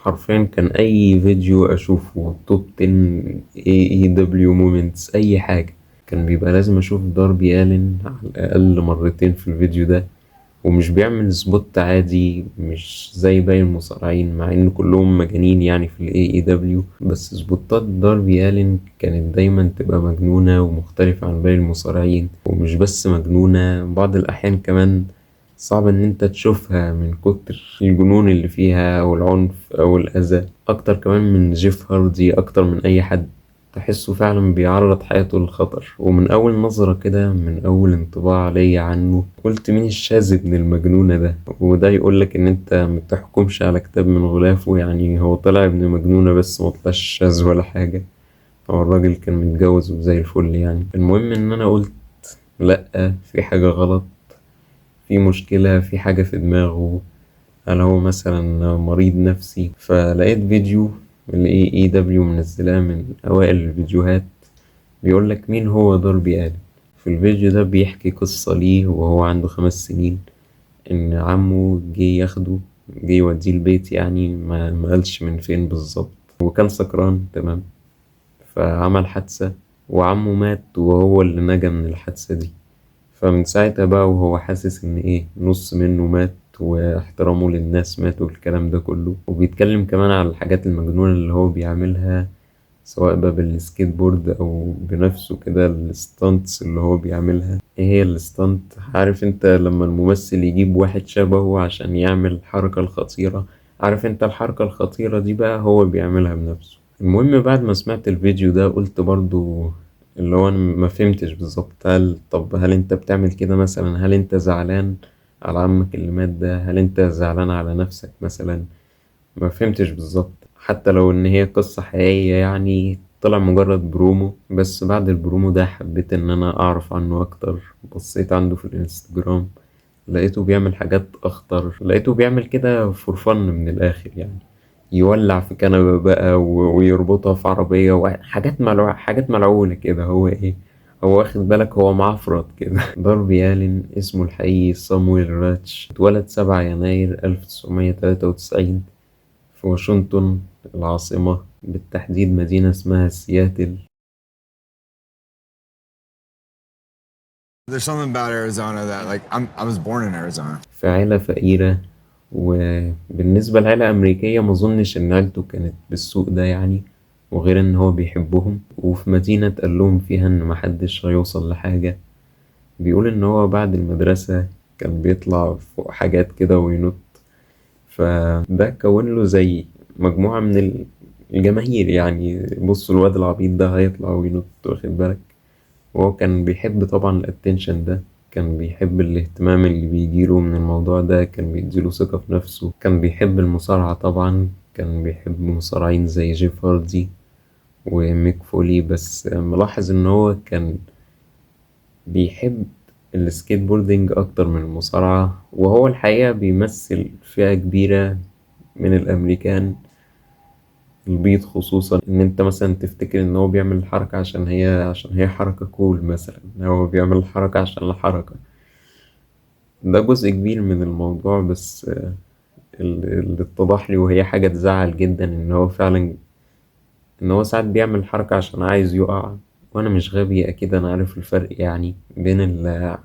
حرفيا كان اي فيديو اشوفه توب 10 اي دبليو مومنتس اي حاجه، كان بيبقى لازم اشوف داربي الين على الاقل مرتين في الفيديو ده. ومش بيعمل سبوت عادي، مش زي باقي المصارعين مع ان كلهم مجانين يعني في الاي اي دبليو، بس سبوتات داربي الين كانت دايما تبقى مجنونه ومختلفه عن باقي المصارعين. ومش بس مجنونه، بعض الاحيان كمان صعب ان انت تشوفها من كتر الجنون اللي فيها او العنف او الاذى، اكتر كمان من جيف هاردي، اكتر من اي حد. تحسه فعلا بيعرض حياته للخطر. ومن اول نظرة كده، من اول انطباع ليا عنه، قلت مين الشاذ ابن المجنونة ده؟ وده يقولك ان انت متحكمش على كتاب من غلافه. يعني هو طلع ابن مجنونة بس ما طلعش شاذ ولا حاجة. هو الراجل كان متجوز وزي الفل يعني. المهم ان انا قلت لأ، في حاجة غلط، في مشكلة، في حاجة في دماغه. هل هو مثلا مريض نفسي؟ فلقيت فيديو اللي اي دبليو منزلاه من اوائل الفيديوهات، بيقولك مين هو داربي آلين. في الفيديو ده بيحكي قصة ليه وهو عنده 5 سنين، ان عمه جه ياخده، جه يوديه البيت يعني، ما قالش من فين بالظبط. وكان سكران تمام، فعمل حادثة وعمه مات وهو اللي نجا من الحادثة دي. فمن ساعتها بقى وهو حاسس ان ايه، نص منه مات واحترامه للناس مات والكلام ده كله. وبيتكلم كمان على الحاجات المجنونة اللي هو بيعملها، سواء بقى بالسكيت بورد او بنفسه كده، الستانتس اللي هو بيعملها. ايه هي الستانت؟ عارف انت لما الممثل يجيب واحد شبهه عشان يعمل الحركة الخطيرة؟ عارف انت الحركة الخطيرة دي بقى هو بيعملها بنفسه. المهم بعد ما سمعت الفيديو ده قلت برضو اللي هو انا ما فهمتش بالظبط. هل انت بتعمل كده مثلا؟ هل انت زعلان على عمك اللي مات ده؟ هل انت زعلان على نفسك مثلا؟ ما فهمتش بالظبط. حتى لو ان هي قصة حقيقية يعني، طلع مجرد برومو. بس بعد البرومو ده حبيت ان انا اعرف عنه اكتر. بصيت عنده في الانستجرام، لقيته بيعمل حاجات اخطر. لقيته بيعمل كده فور فن من الاخر يعني، يولع في كنبة بقى ويربطها في عربية وحاجات حاجات ملعونة كده. هو ايه، هو واخد بالك، هو معفرط كده. داربي آلين اسمه الحقيقي صامويل راتش، اتولد 7 يناير 1993 في واشنطن العاصمة، بالتحديد مدينة اسمها سياتل. There's something about Arizona that like I was born in Arizona. في عيلة فقيرة، وبالنسبة لعيلة أمريكية مظنش إن عيلته كانت بالسوء ده يعني. وغير إن هو بيحبهم، وفي مدينة اتقالهم فيها إن محدش هيوصل لحاجة. بيقول إن هو بعد المدرسة كان بيطلع فوق حاجات كده وينط. فده كون له زي مجموعة من الجماهير يعني، بصوا الواد العبيط ده هيطلع وينط، واخد بالك. وهو كان بيحب طبعا الاتنشن ده، كان بيحب الاهتمام اللي بيجيله من الموضوع ده، كان بيديله ثقة في نفسه. كان بيحب المصارعة طبعا، كان بيحب مصارعين زي جيف هاردي وميك فولي. بس ملاحظ ان هو كان بيحب السكيت بوردينج اكتر من المصارعة. وهو الحقيقة بيمثل فئة كبيرة من الامريكان البيض، خصوصا ان انت مثلا تفتكر ان هو بيعمل الحركة عشان هي حركة كول مثلا. هو بيعمل الحركة عشان الحركة. ده جزء كبير من الموضوع. بس اللي اتضح لي وهي حاجة تزعل جدا، ان هو فعلا ان هو ساعات بيعمل الحركة عشان عايز يقع. وانا مش غبي اكيد، انا عارف الفرق يعني بين اللي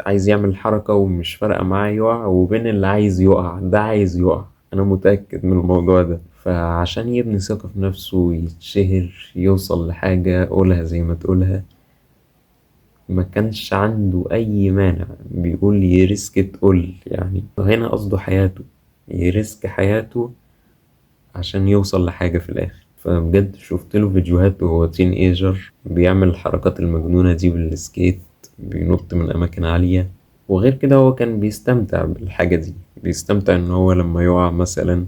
عايز يعمل الحركة ومش فارقة معاه يقع، وبين اللي عايز يقع. ده عايز يقع، انا متأكد من الموضوع ده. فعشان يبني ثقة في نفسه، يتشهر، يوصل لحاجة، قولها زي ما تقولها، ما كانش عنده أي مانع. بيقول يريسك تقول يعني، هنا قصده حياته، يريسك حياته عشان يوصل لحاجة في الآخر. فبجد شفت له فيديوهات وهو تين ايجر بيعمل الحركات المجنونة دي بالسكيت، بينط من أماكن عالية. وغير كده هو كان بيستمتع بالحاجة دي، بيستمتع إن هو لما يقع مثلا،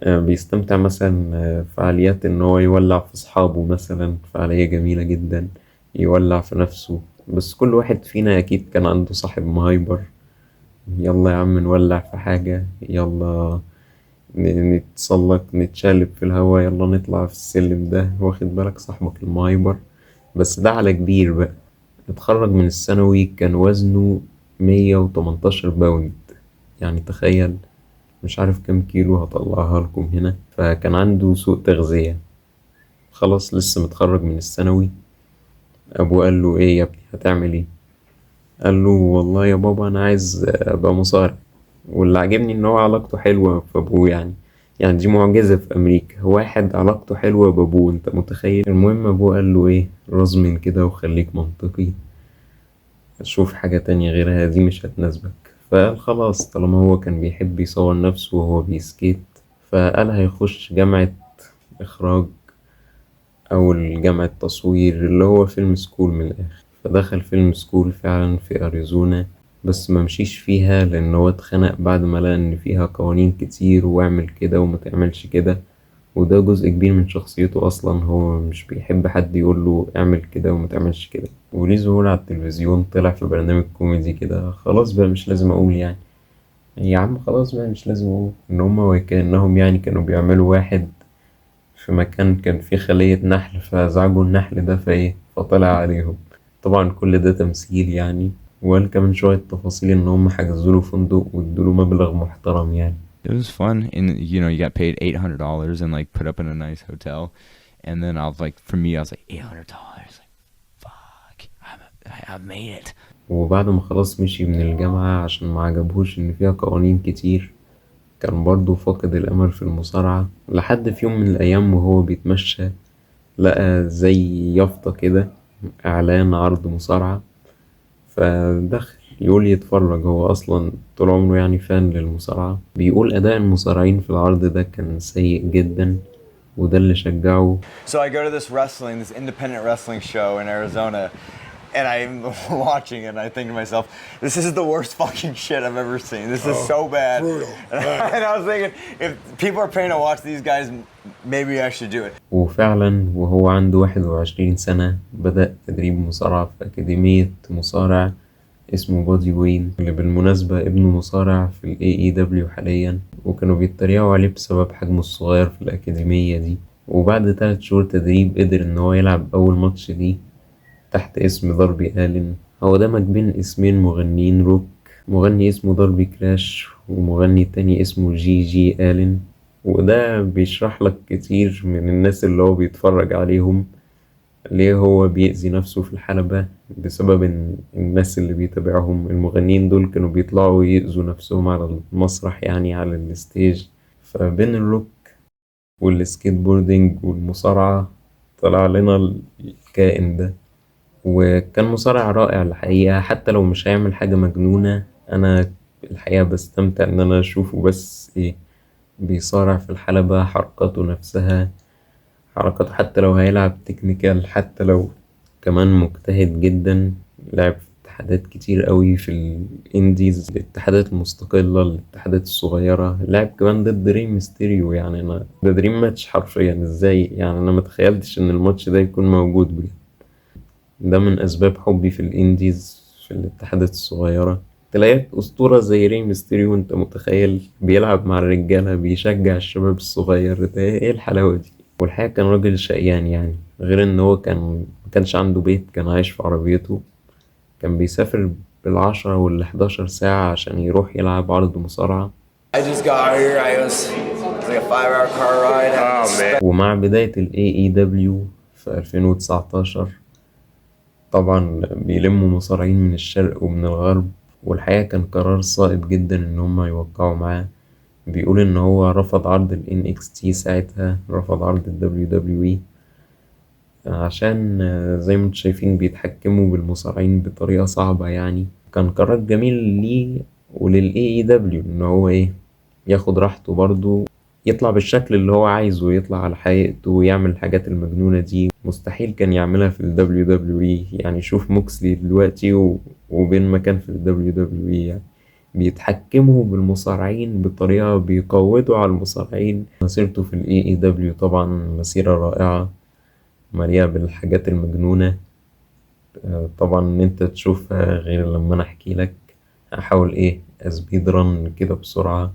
بيستمتع مثلا فعاليات إن هو يولع في أصحابه مثلا، فعالية جميلة جدا. يولع في نفسه. بس كل واحد فينا أكيد كان عنده صاحب مهايبر، يلا يا عم نولع في حاجة، يلا نتسلق نتشالب في الهوا، يلا نطلع في السلم ده، واخد بالك، صاحبك المهايبر. بس ده على كبير بقى. اتخرج من الثانوي كان وزنه 118 باوند. يعني تخيل، مش عارف كام كيلو هطلعها لكم هنا. فكان عنده سوء تغذية، خلاص لسه متخرج من الثانوي. أبوه قال له إيه يا ابني هتعمل إيه؟ قال له والله يا بابا أنا عايز أبقى مصارع. واللي عجبني إن هو علاقته حلوة في أبوه يعني دي معجزة في أمريكا، واحد علاقته حلوة بأبوه، أنت متخيل؟ المهم أبوه قال له إيه، رزمن كده وخليك منطقي، شوف حاجة تانية غيرها دي مش هتناسبك. فقال خلاص طالما هو كان بيحب يصور نفسه وهو بيسكيت، فقال هيخش جامعة إخراج أو جامعة تصوير اللي هو فيلم سكول من الآخر. فدخل فيلم سكول فعلا في أريزونا، بس ما مشيش فيها لأن هو اتخنق بعد ما لقى إن فيها قوانين كتير واعمل كده وما تعملش كده. وده جزء كبير من شخصيته أصلا، هو مش بيحب حد يقوله اعمل كده وما تعملش كده. وليه ظهور على التلفزيون، طلع في برنامج كوميدي كده، خلاص بقى مش لازم أقول يعني. يا عم خلاص بقى مش لازم أقول إن هما وكأنهم يعني كانوا بيعملوا واحد في مكان كان فيه خلية نحل، فزعجوا النحل ده فإيه فطلع عليهم. طبعا كل ده تمثيل يعني. وقال كمان شوية تفاصيل إن هم حجزوله فندق وادوله مبلغ محترم يعني. It was fun, and you got paid $800 and like put up in a nice hotel, and then I was like, for me, I was like $800, like, fuck, I've made it. وبعد ما خلاص مشي من الجامعة عشان ما عجبهوش إن فيها قوانين كتير، كان برضه فاقد الأمل في المصارعة، لحد في يوم من الأيام وهو بيتمشى لقى زي يافطة كده، إعلان عرض مصارعة. فدخل يقول يتفرج، هو أصلا طول عمره يعني فان للمصارعة. بيقول أداء المصارعين في العرض ده كان سيء جدا، وده اللي شجعه. So I go to this independent wrestling show in Arizona, and I'm watching it, and I think to myself, this is the worst fucking shit I've ever seen. This is so bad. brutal. And I was thinking, if people are paying to watch these guys, maybe I should do it. وفعلا وهو عنده 21 سنة بدأ تدريب مصارعة في أكاديمية مصارع اسمه بودي وين، اللي بالمناسبة ابنه مصارع في ال AEW حاليا، وكانوا بيتريقوا عليه بسبب حجمه الصغير في الأكاديمية دي. وبعد 3 شهور تدريب قدر إن هو يلعب أول ماتش ليه تحت اسم داربي آلين. هو دمج بين اسمين مغنيين روك، مغني اسمه داربي كراش ومغني تاني اسمه جي جي آلين. وده بيشرح لك كتير من الناس اللي هو بيتفرج عليهم ليه هو بيأذي نفسه في الحلبة، بسبب إن الناس اللي بيتابعهم المغنيين دول كانوا بيطلعوا يأذوا نفسهم على المسرح يعني على الستيج. فبين الروك والسكيت بوردينج والمصارعة طلع لنا الكائن ده، وكان مصارع رائع الحقيقة. حتى لو مش هيعمل حاجة مجنونة، أنا الحقيقة بستمتع إن أنا أشوفه بس إيه بيصارع في الحلبة، حركاته نفسها حركاته، حتى لو هيلعب تكنيكال، حتى لو كمان مجتهد جدا. لعب في اتحادات كتير قوي في الانديز، الاتحادات المستقلة، الاتحادات الصغيرة. لعب كمان ضد ري ميستيريو، يعني انا ده دريم ماتش حرفيا، ازاي يعني انا متخيلتش ان الماتش ده يكون موجود بجد. ده من اسباب حبي في الانديز في الاتحادات الصغيرة. تلاقيك اسطورة زي ري ميستيريو انت متخيل بيلعب مع الرجالة، بيشجع الشباب الصغير، ده ايه الحلاوة دي. والحقيقة كان راجل شقيان يعني، غير ان هو مكانش عنده بيت، كان عايش في عربيته، كان بيسافر بالعشرة والحداشر ساعة عشان يروح يلعب عرض مصارعة. I just got here. It's like a 5-hour car ride. Oh man. ومع بداية ال AEW في 2019 طبعا بيلموا مصارعين من الشرق ومن الغرب، والحقيقة كان قرار صائب جدا ان هما يوقعوا معاه. بيقول ان هو رفض عرض ال NXT ساعتها، رفض عرض ال WWE عشان زي ما انتم شايفين بيتحكموا بالمصارعين بطريقة صعبة يعني. كان قرار جميل ليه ولل AEW ان هو ايه ياخد راحته برضو، يطلع بالشكل اللي هو عايزه، يطلع على حقيقته ويعمل الحاجات المجنونة دي مستحيل كان يعملها في ال WWE. يعني شوف موكسلي دلوقتي وبين ما كان في ال WWE يعني بيتحكموا بالمصارعين بطريقة، بيقوضوا على المصارعين. مسيرته في ال AEW طبعا مسيرة رائعة مليئة بالحاجات المجنونة. طبعا ان انت تشوفها غير لما انا احكي لك. هحاول ايه اسبيد رن كده بسرعة.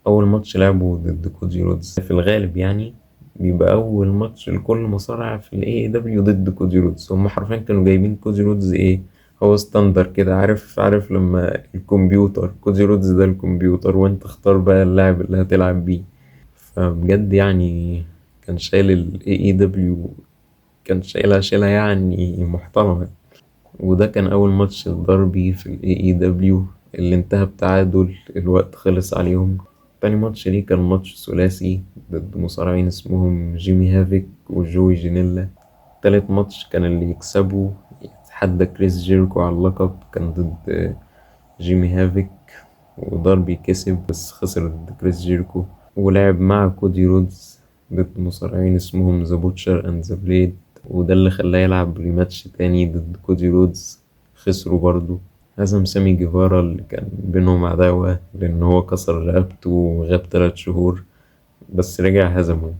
اول ماتش لعبه ضد كودي رودز، في الغالب يعني بيبقى اول ماتش لكل مصارع في الاي دبليو ضد كودي رودز. هم حرفيا كانوا جايبين كودي رودز ايه هو ستاندر كده، عارف لما الكمبيوتر كودي رودز ده الكمبيوتر، وانت اختار بقى اللاعب اللي هتلعب بيه. فبجد يعني كان شايل ال AEW، كان شايلها يعني محترمة. وده كان أول ماتش لداربي في ال AEW اللي انتهى بتعادل، الوقت خلص عليهم. تاني ماتش ليه كان ماتش ثلاثي ضد مصارعين اسمهم جيمي هافيك وجوي جينيلا. تالت ماتش كان اللي يكسبه يتحدى كريس جيركو على اللقب، كان ضد جيمي هافيك. وداربي كسب بس خسر ضد كريس جيركو. ولعب مع كودي رودز ضد مصارعين اسمهم ذا بوتشر اند ذا بليد، وده اللي خلاه يلعب ريماتش تاني ضد كودي رودز، خسروا برضو. هزم سامي جيفارا اللي كان بينهم عداوة لأن هو كسر رقبته وغاب 3 شهور، بس رجع هزمه.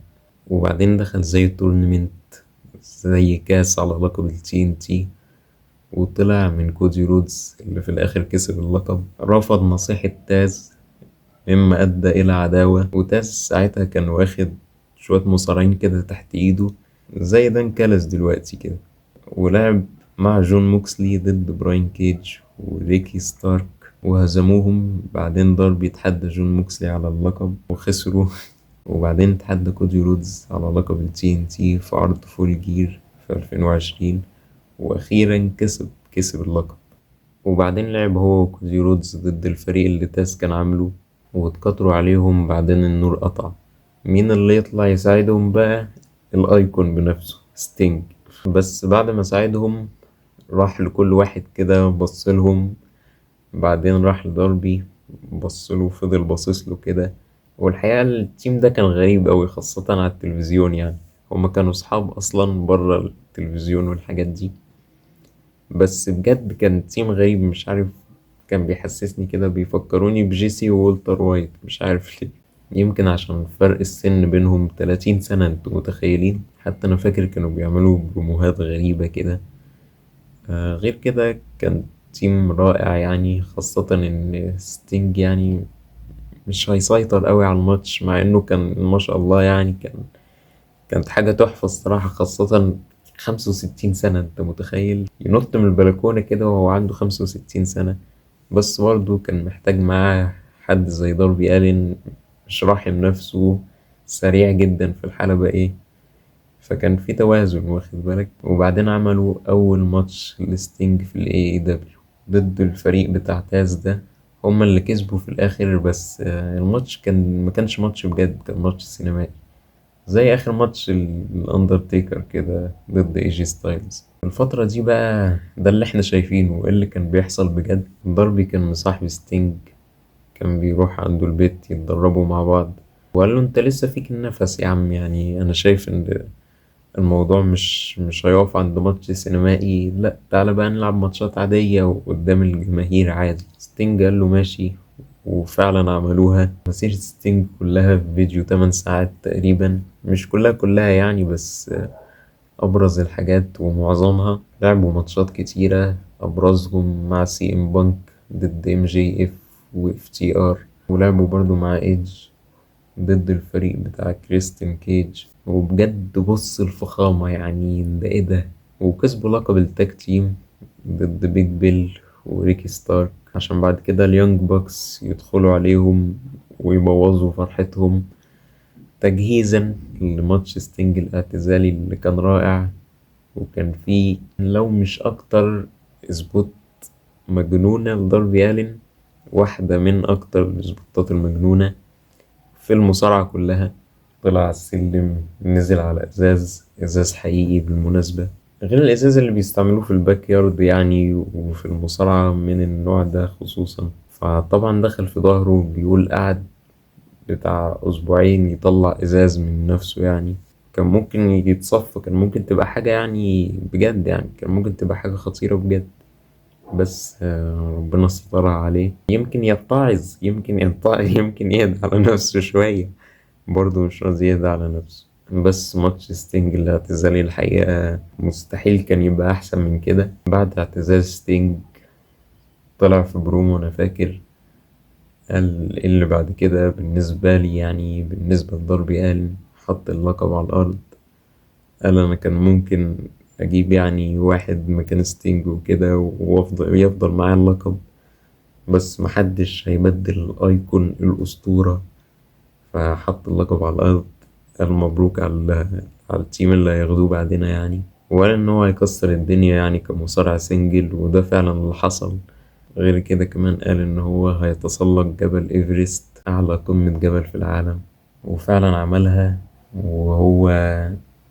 وبعدين دخل زي تورنمنت، زي كاس على لقب ال TNT، وطلع من كودي رودز اللي في الآخر كسب اللقب. رفض نصيحة تاز مما أدى إلى عداوة، وتاز ساعتها كان واخد شوية مصارعين كده تحت إيده زي دان كالس دلوقتي كده، ولعب مع جون موكسلي ضد براين كيج وريكي ستارك وهزموهم. بعدين داربي اتحدى جون موكسلي على اللقب وخسروا. وبعدين اتحدى كودي رودز على لقب ال TNT في عرض فول جير في 2020، وأخيرا كسب اللقب. وبعدين لعب هو وكودي رودز ضد الفريق اللي تاس كان عامله، واتكتروا عليهم. بعدين النور قطع، مين اللي يطلع يساعدهم بقى؟ الايكون بنفسه ستينج. بس بعد ما ساعدهم راح لكل واحد كده بصلهم، بعدين راح لداربي بصله، فضل باصصله كده. والحقيقة التيم ده كان غريب أوي خاصة على التلفزيون، يعني هما كانوا صحاب أصلا برا التلفزيون والحاجات دي، بس بجد كان تيم غريب مش عارف. كان بيحسسني كده، بيفكروني بجيسي وولتر وايت، مش عارف ليه. يمكن عشان فرق السن بينهم 30 سنة، انتوا متخيلين؟ حتى انا فاكر كانوا بيعملوا بروموهات غريبة كده. غير كده كان تيم رائع يعني، خاصة ان ستينج يعني مش هيسيطر قوي على الماتش، مع انه كان ما شاء الله يعني كانت حاجة تحفة الصراحة. خاصة 65 سنة، انت متخيل ينط من البلكونة كده وهو عنده 65 سنة؟ بس برضه كان محتاج معاه حد زي داربي ألين، مش راحم نفسه، سريع جدا في الحلبة ايه. فكان في توازن، واخد بالك. وبعدين عملوا أول ماتش لستينج في ال AEW ضد الفريق بتاع تاز ده. هما اللي كسبوا في الآخر، بس الماتش ما كانش ماتش بجد، كان ماتش سينمائي زي آخر ماتش الأندرتيكر كده ضد AJ ستايلز. الفترة دي بقى ده اللي احنا شايفينه، اللي كان بيحصل بجد. داربي كان مصاحب ستينج، كان بيروح عنده البيت يتدربوا مع بعض، وقال له انت لسه فيك النفس يا عم، يعني انا شايف ان الموضوع مش هيقف عند ماتش سينمائي، لا تعالى بقى نلعب ماتشات عادية وقدام الجماهير عادي. ستينج قال له ماشي، وفعلا عملوها. مسيرة ستينج كلها في فيديو 8 ساعات تقريبا، مش كلها يعني، بس أبرز الحاجات ومعظمها. لعبوا ماتشات كتيرة، أبرزهم مع CM بانك ضد MJF و FTR، ولعبوا برضو مع ايدج ضد الفريق بتاع كريستين كيج. وبجد بص الفخامة يعني، ده ايه ده. وكسبوا لقب التاج تيم ضد بيج بيل وريكي ستارك، عشان بعد كده اليونج باكس يدخلوا عليهم ويبوظوا فرحتهم، تجهيزا لماتش ستينج الاعتزالي اللي كان رائع. وكان فيه لو مش اكتر سبوت مجنونة لداربي ألين، واحدة من اكتر السبوتات المجنونة في المصارعة كلها. طلع على السلم، نزل على ازاز حقيقي بالمناسبة، غير الازاز اللي بيستعملوه في الباك يارد يعني، وفي المصارعة من النوع ده خصوصا. فطبعا دخل في ظهره، بيقول قعد بتاع اسبوعين يطلع ازاز من نفسه يعني. كان ممكن يتصف، كان ممكن تبقى حاجة يعني بجد، يعني كان ممكن تبقى حاجة خطيرة بجد. بس ربنا سترها عليه. يمكن يتعظ، يمكن يهدى على نفسه شوية، برضه مش راضي يهدى على نفسه. بس ماتش ستينج الاعتزالي الحقيقة مستحيل كان يبقى أحسن من كده. بعد اعتزال ستينج طلع في برومو، أنا فاكر قال اللي بعد كده بالنسبة لي، يعني بالنسبة لداربي، قال حط اللقب على الأرض. قال أنا كان ممكن أجيب يعني واحد مكان ستينج وكده، يفضل معاه اللقب، بس محدش هيبدل الأيكون الأسطورة. فحط اللقب على الأرض، قال مبروك على التيم اللي هياخدوه بعدنا يعني، وقال إن هو هيكسر الدنيا يعني كمصارع سنجل، وده فعلا اللي حصل. غير كده كمان قال إن هو هيتسلق جبل إيفرست، أعلى قمة جبل في العالم، وفعلا عملها. وهو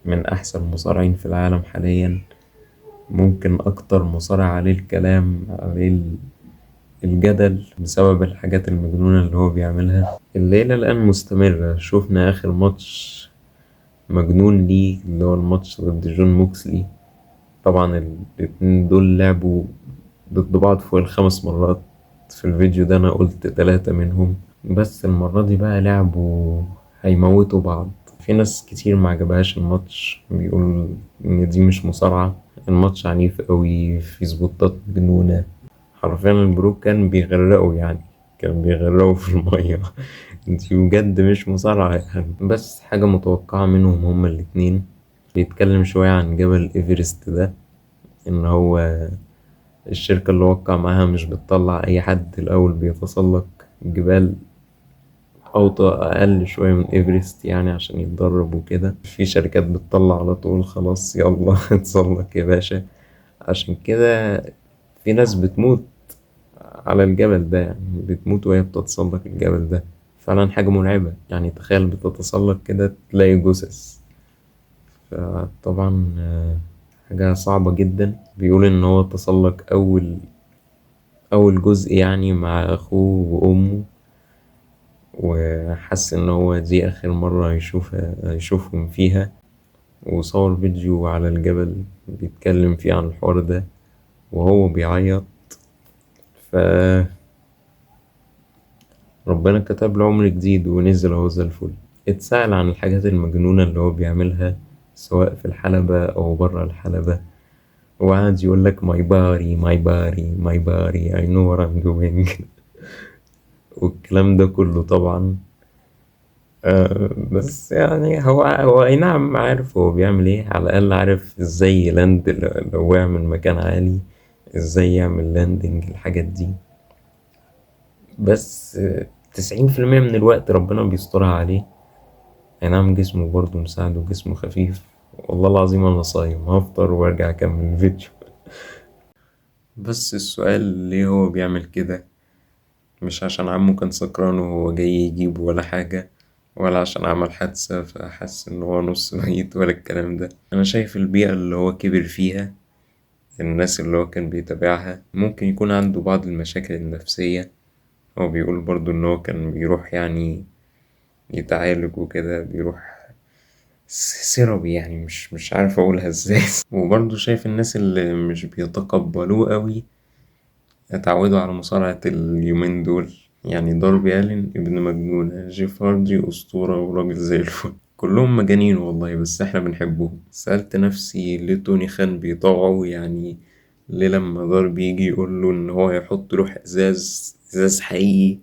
من أحسن المصارعين في العالم حاليا، ممكن أكتر مصارع عليه الكلام، عليه الجدل بسبب الحاجات المجنونة اللي هو بيعملها. الليلة الآن مستمرة، شوفنا آخر ماتش مجنون ليه اللي هو الماتش ضد جون موكسلي. طبعا الاتنين دول لعبوا ضد بعض فوق الخمس مرات، في الفيديو ده أنا قلت 3 منهم، بس المرة دي بقى لعبوا هيموتوا بعض. في ناس كتير ما عجبهاش الماتش، بيقول إن دي مش مصارعة، الماتش عنيف قوي، في سبوتات مجنونة، حرفيا البروك كان بيغرقوا يعني، كان بيغرقوا في المية. دي بجد مش مصارعة يعني، بس حاجة متوقعة منهم هما الاتنين. بيتكلم شوية عن جبل إيفرست ده، إن هو الشركة اللي وقع معاها مش بتطلع أي حد الأول بيتسلق جبال أوطى أقل شوية من إيفرست يعني عشان يتدرب وكده. في شركات بتطلع على طول، خلاص يلا اتسلق يا باشا. عشان كده في ناس بتموت على الجبل ده، يعني بتموت وهي بتتسلق الجبل ده، فعلا حاجة مرعبة يعني. تخيل بتتسلق كده تلاقي جثث، فطبعا حاجة صعبة جدا. بيقول إن هو تسلق أول جزء يعني مع أخوه وأمه، وحس إن هو دي آخر مرة هيشوفهم فيها، وصور فيديو على الجبل بيتكلم فيه عن الحوار ده وهو بيعيط. فربنا كتب له عمر جديد ونزل اهو زي الفل. اتسأل عن الحاجات المجنونة اللي هو بيعملها سواء في الحلبة أو برا الحلبة، وقعد يقول لك my body my body my body I know what I'm doing والكلام ده كله طبعا. بس يعني هو أي نعم عارف هو بيعمل ايه، على الأقل عارف ازاي يلاند لو وقع من مكان عالي، ازاي يعمل لاندنج الحاجات دي. بس 90% من الوقت ربنا بيسترها عليه. أي نعم جسمه برضه مساعده، جسمه خفيف، والله العظيم أنا صايم، هفطر وأرجع أكمل الفيديو. بس السؤال ليه هو بيعمل كده؟ مش عشان عمه كان سكران وهو جاي يجيبه ولا حاجة، ولا عشان عمل حادثة فحس إن هو نص ميت، ولا الكلام ده. أنا شايف البيئة اللي هو كبر فيها، الناس اللي هو كان بيتابعها، ممكن يكون عنده بعض المشاكل النفسية. هو بيقول برضه إن هو كان بيروح يعني يتعالج وكده، بيروح سيرابي يعني، مش عارف اقولها ازاي. وبرضه شايف الناس اللي مش بيتقبلوه قوي اتعودوا على مصارعة اليومين دول، يعني داربي ألين ابن مجنونة، جيف هاردي أسطورة وراجل زي الفل، كلهم مجانين والله بس احنا بنحبهم. سألت نفسي ليه توني خان بيطوعه يعني؟ ليه لما داربي يجي يقوله إن هو يحط له إزاز حقيقي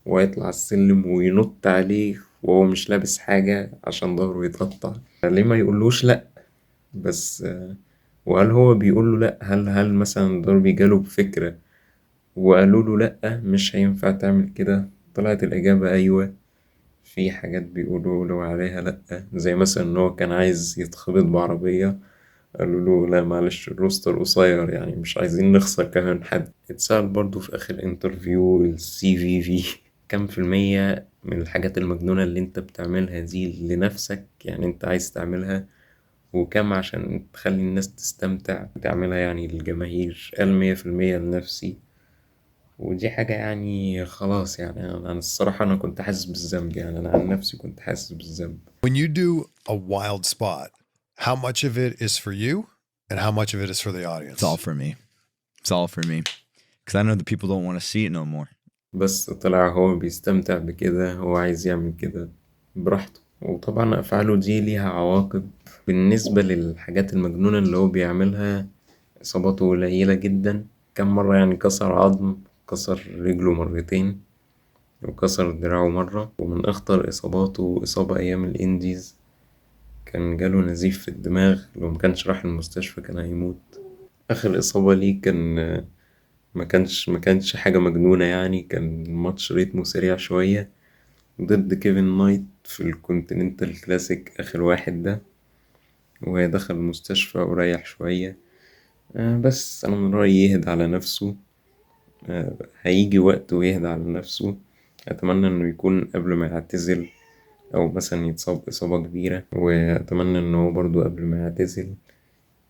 ويطلع السلم وينط عليه وهو مش لابس حاجة عشان ظهره يتقطع، ليه ما يقولوش لأ؟ بس وهل هو بيقوله لأ؟ هل مثلا داربي جاله بفكرة وقالوا له لأ مش هينفع تعمل كده؟ طلعت الإجابة أيوة. في حاجات بيقولوا له عليها لأ، زي مثلا إن هو كان عايز يتخبط بعربية، قالوا له لا معلش الروستر قصير يعني مش عايزين نخسر كمان حد. اتسأل برضو في آخر انترفيو الCVV كم في المية من الحاجات المجنونة اللي انت بتعملها دي لنفسك، يعني انت عايز تعملها، وكم عشان تخلي الناس تستمتع وتعملها يعني للجماهير؟ قال 100% لنفسي. ودي حاجة يعني خلاص يعني، أنا الصراحة أنا كنت حاسس بالذنب، يعني أنا عن نفسي كنت حاسس بالذنب. When you do a wild spot, how much of it is for you and how much of it is for the audience? It's all for me. It's all for me. Because I know the people don't want to see it no more. بس طلع هو بيستمتع بكده، هو عايز يعمل كده براحته، وطبعا أفعاله دي ليها عواقب. بالنسبة للحاجات المجنونة اللي هو بيعملها، إصاباته قليلة جدا. كم مرة يعني كسر عظم، كسر رجله مرتين، وكسر دراعه مرة. ومن أخطر إصاباته إصابة أيام الإنديز، كان جاله نزيف في الدماغ، لو مكانش راح المستشفى كان هيموت. آخر إصابة ليه كان ما كانش حاجة مجنونة يعني، كان ماتش ريتمه سريع شوية ضد كيفن نايت في الكونتيننتال كلاسيك آخر واحد ده، ودخل المستشفى وريح شوية. بس أنا من رأيي يهدى على نفسه. هيجي وقت ويهدى على نفسه. أتمنى إنه يكون قبل ما يعتزل، أو مثلا يتصاب إصابة كبيرة. وأتمنى إنه هو برضو قبل ما يعتزل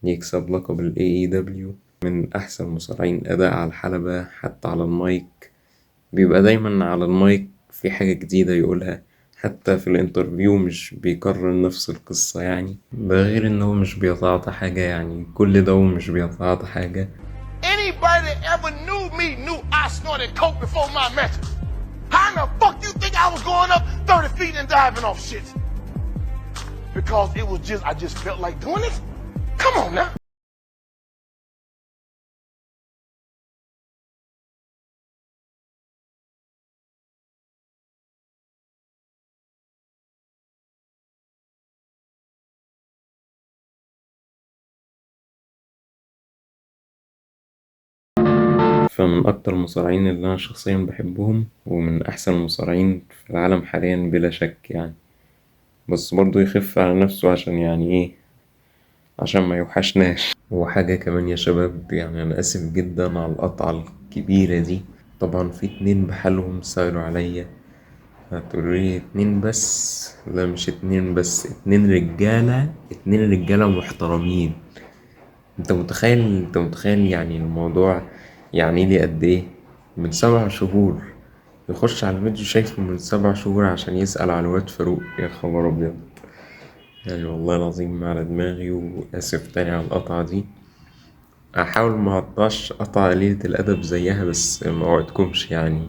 يكسب لقب ال AEW. من أحسن المصارعين أداء على الحلبة، حتى على المايك بيبقى دايما على المايك في حاجة جديدة يقولها، حتى في الانترفيو مش بيكرر نفس القصة يعني. ده غير إن هو مش بيتعاطى حاجة يعني، كل ده ومش بيتعاطى حاجة. Anybody that ever knew me knew I snorted coke before my matches. How in the fuck you think I was going up 30 feet and diving off shit? Because it was I just felt like doing it? Come on now. فمن أكتر المصارعين اللي أنا شخصيا بحبهم، ومن أحسن المصارعين في العالم حاليا بلا شك يعني. بس برضه يخف على نفسه عشان يعني إيه، عشان ما يوحشناش. وحاجة كمان يا شباب، يعني أنا آسف جدا على القطعة الكبيرة دي. طبعا في 2 بحالهم سألوا عليا، هتقولولي 2 بس؟ لا مش 2 بس، 2 رجالة، 2 رجالة محترمين. انت متخيل يعني الموضوع يعني لي قد ايه؟ من 7 شهور يخش على الفيديو شايفه من 7 شهور عشان يسأل على الواد فاروق. يا خبر ابيض يعني، والله العظيم ما على دماغي. وآسف تاني على القطعة دي، هحاول ما اقطعش قطعة قليلة الأدب زيها، بس ما وعدكمش يعني.